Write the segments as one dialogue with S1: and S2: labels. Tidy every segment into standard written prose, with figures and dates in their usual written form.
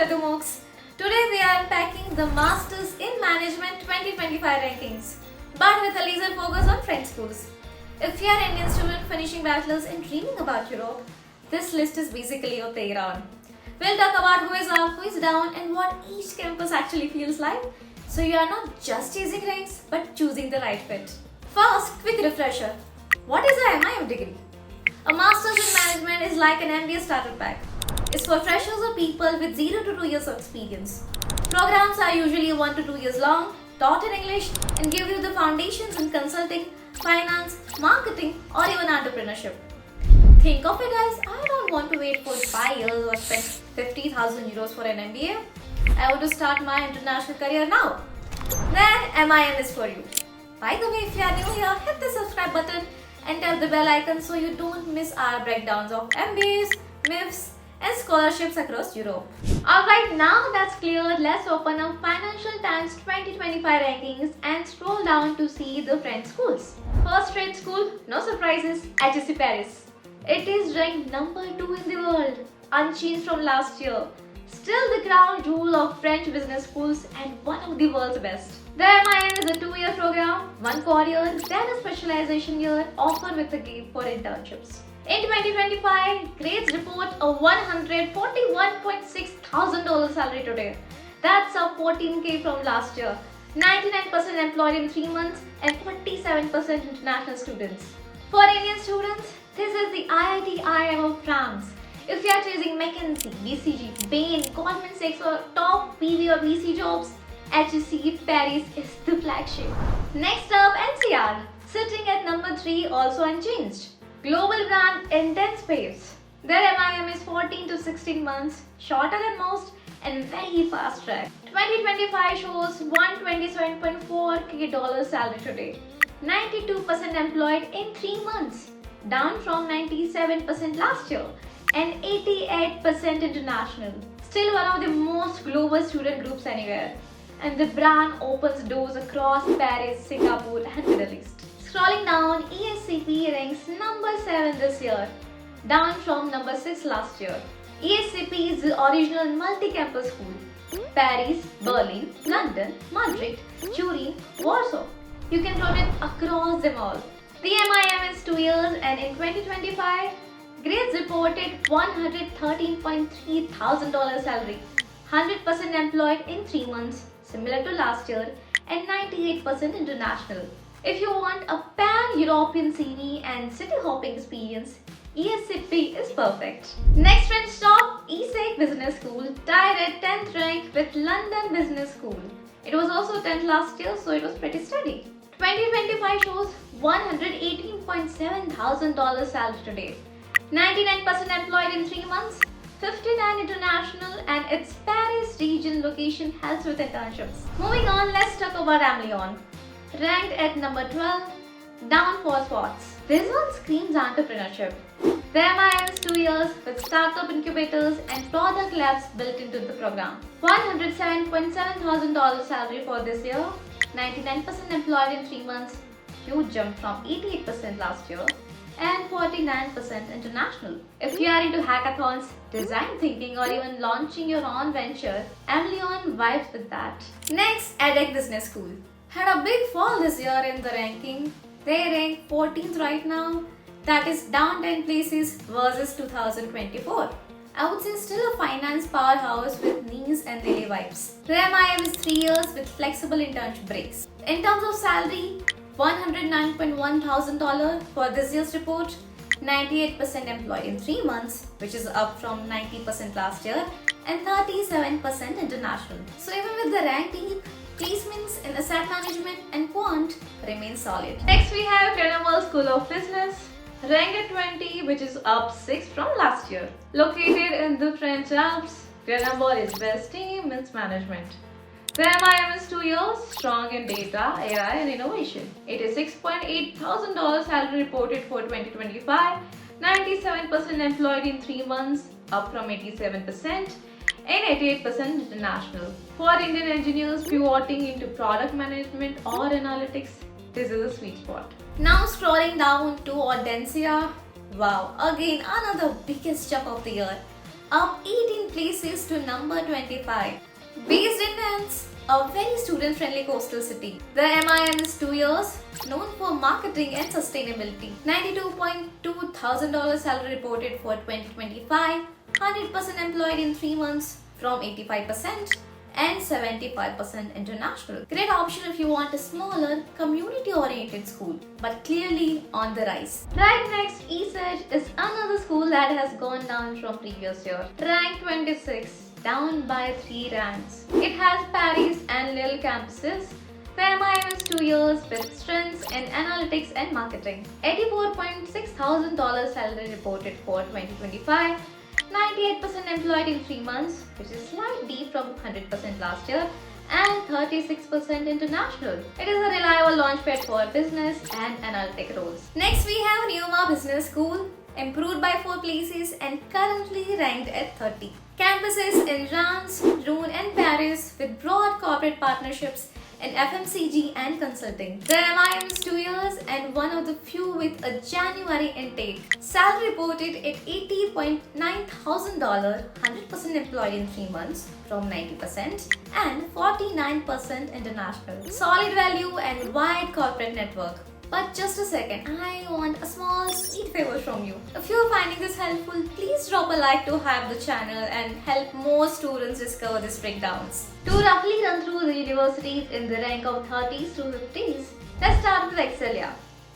S1: to MOOCs. Today we are unpacking the Masters in Management 2025 rankings, but with a laser focus on French schools. If you are an Indian student finishing bachelor's and dreaming about Europe, this list is basically your playground. We'll talk about who is up, who is down, and what each campus actually feels like, so you are not just chasing ranks, but choosing the right fit. First, quick refresher. What is a MIM degree? A Masters in Management is like an MBA starter pack. It's for freshers or people with 0 to 2 years of experience. Programs are usually 1 to 2 years long, taught in English, and give you the foundations in consulting, finance, marketing, or even entrepreneurship. Think of it as I don't want to wait for 5 years or spend 50,000 euros for an MBA. I want to start my international career now. Then MIM is for you. By the way, if you are new here, hit the subscribe button and tap the bell icon so you don't miss our breakdowns of MBAs, MIFs, and scholarships across Europe. Alright, now that's cleared, let's open up Financial Times 2025 rankings and scroll down to see the French schools. First French school, no surprises, HEC Paris. It is ranked number 2 in the world, unchanged from last year. Still the crown jewel of French business schools and one of the world's best. The MIM is a 2-year program, 1 core year, then a specialization year offered with a gap for internships. In 2025, grades report a $141.6 thousand salary today. That's up 14k from last year. 99% employed in 3 months and 47% international students. For Indian students, this is the IIT IIM of France. If you are chasing McKinsey, BCG, Bain, Goldman Sachs or top PV or VC jobs, HEC Paris is the flagship. Next up, NCR, sitting at number 3, also unchanged. Global brand, intense pace. Their MIM is 14 to 16 months, shorter than most and very fast track. 2025 shows $127.4k salary today. 92% employed in 3 months, down from 97% last year, and 88% international. Still one of the most global student groups anywhere. And the brand opens doors across Paris, Singapore and Middle East. Scrolling down, ESCP ranks number 7 this year, down from number 6 last year. ESCP is the original multi-campus school. Paris, Berlin, London, Madrid, Turin, Warsaw. You can run it across them all. The MIM is 2 years and in 2025, grades reported $113.3 thousand salary, 100% employed in 3 months, similar to last year, and 98% international. If you want a pan-European CV and city-hopping experience, ESCP is perfect. Next French stop, ESSEC Business School, tied at 10th rank with London Business School. It was also 10th last year, so it was pretty steady. 2025 shows $118.7 thousand salary today. 99% employed in 3 months, 59 international, and its Paris region location helps with internships. Moving on, let's talk about Amlion. Ranked at number 12, down 4 spots. This one screams entrepreneurship. The MIM is 2 years with startup incubators and product labs built into the program. $107.7 thousand salary for this year, 99% employed in 3 months, huge jump from 88% last year, and 49% international. If you are into hackathons, design thinking, or even launching your own venture, Amlion vibes with that. Next, EDHEC Business School. Had a big fall this year in the ranking. They rank 14th right now. That is down 10 places versus 2024. I would say still a finance powerhouse with knees and daily vibes. Their MIM is 3 years with flexible internship breaks. In terms of salary, $109.1 thousand for this year's report, 98% employed in 3 months, which is up from 90% last year, and 37% international. So even with the rank deep, placements in asset management and quant remain solid. Next we have Grenoble School of Business, ranked at 20, which is up 6 from last year. Located in the French Alps, Grenoble is best team in management. The MIM is 2 years, strong in data, AI and innovation. $86.8 thousand salary reported for 2025, 97% employed in 3 months, up from 87%, and 88% international. For Indian engineers pivoting into product management or analytics, this is a sweet spot. Now scrolling down to Audencia. Wow, again another biggest jump of the year. Up 18 places places to number 25. Based in Nantes, a very student-friendly coastal city. The MIM is 2 years, known for marketing and sustainability. $92.2 thousand salary reported for 2025, 100% employed in 3 months from 85% and 75% international. Great option if you want a smaller, community-oriented school, but clearly on the rise. Right next, ESET is another school that has gone down from previous year. Rank 26, down by 3 ranks. It has Paris and Lille campuses. The MIM is 2 years with strengths in analytics and marketing. $84.6 thousand salary reported for 2025. 98% employed in 3 months, which is slightly from 100% last year, and 36% international. It is a reliable launchpad for business and analytic roles. Next, we have Neoma Business School, improved by 4 places and currently ranked at 30. Campuses in Reims, Rouen, and Paris with broad corporate partnerships in FMCG and consulting. The MIM is 2 years and one of the few with a January intake. Salary reported at $80.9 thousand, 100% employed in 3 months from 90% and 49% international. Solid value and wide corporate network. But just a second, I want a small sweet favor from you. If you're finding this helpful, please drop a like to hype the channel and help more students discover these breakdowns. To roughly run through the universities in the rank of 30s to 50s, let's start with Excelia.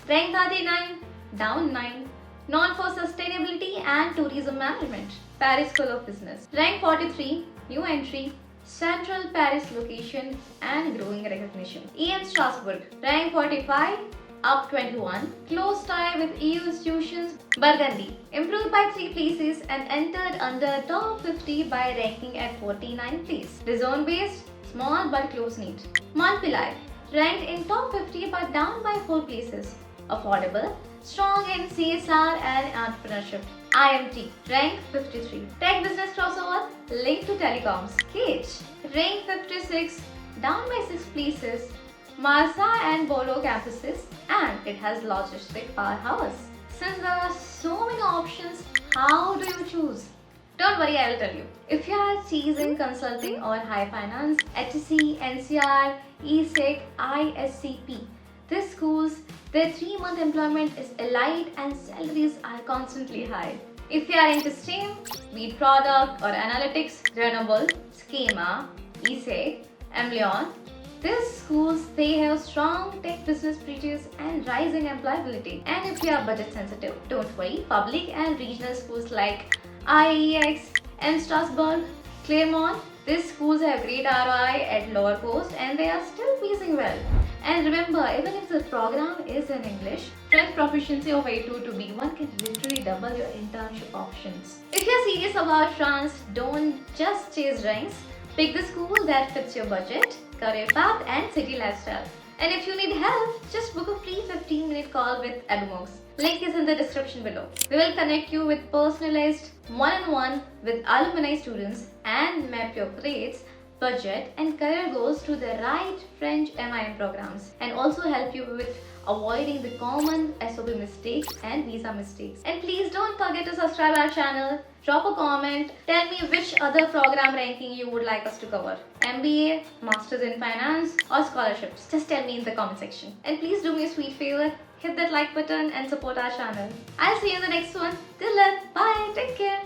S1: Rank 39, down 9, known for sustainability and tourism management. Paris School of Business. Rank 43, new entry, Central Paris location and growing recognition. EM Strasbourg. Rank 45, up 21, close tie with EU institutions. Burgundy, improved by 3 places and entered under top 50 by ranking at 49 place. The zone based, small but close knit. Montpellier, ranked in top 50 but down by 4 places. Affordable, strong in CSR and entrepreneurship. IMT, rank 53. Tech business crossover, linked to telecoms. Cage, rank 56, down by 6 places. Marsa and Bordeaux campuses, and it has logistic powerhouse. Since there are so many options, how do you choose? Don't worry, I will tell you. If you are choosing consulting or high finance, HSC, NCR, ESEC, ISCP, these schools, their 3-month employment is elite and salaries are constantly high. If you are into STEAM, be it product or analytics, Renewable, Schema, ESEC, Emleon, these schools, they have strong tech business bridges and rising employability. And if you are budget sensitive, don't worry, public and regional schools like IEX, M Strasbourg, Claremont, these schools have great ROI at lower cost and they are still pacing well. And remember, even if the program is in English, French proficiency of A2 to B1 can literally double your internship options. If you're serious about France, don't just chase ranks. Pick the school that fits your budget, career path and city lifestyle. And if you need help, just book a free 15-minute call with Edumox. Link is in the description below. We will connect you with personalized one-on-one with alumni students and map your grades, budget and career goals to the right French MIM programs and also help you with avoiding the common SOP mistakes and visa mistakes. And please don't forget to subscribe our channel, drop a comment, tell me which other program ranking you would like us to cover. MBA, Masters in Finance or scholarships. Just tell me in the comment section. And please do me a sweet favor, hit that like button and support our channel. I'll see you in the next one. Till then, bye, take care.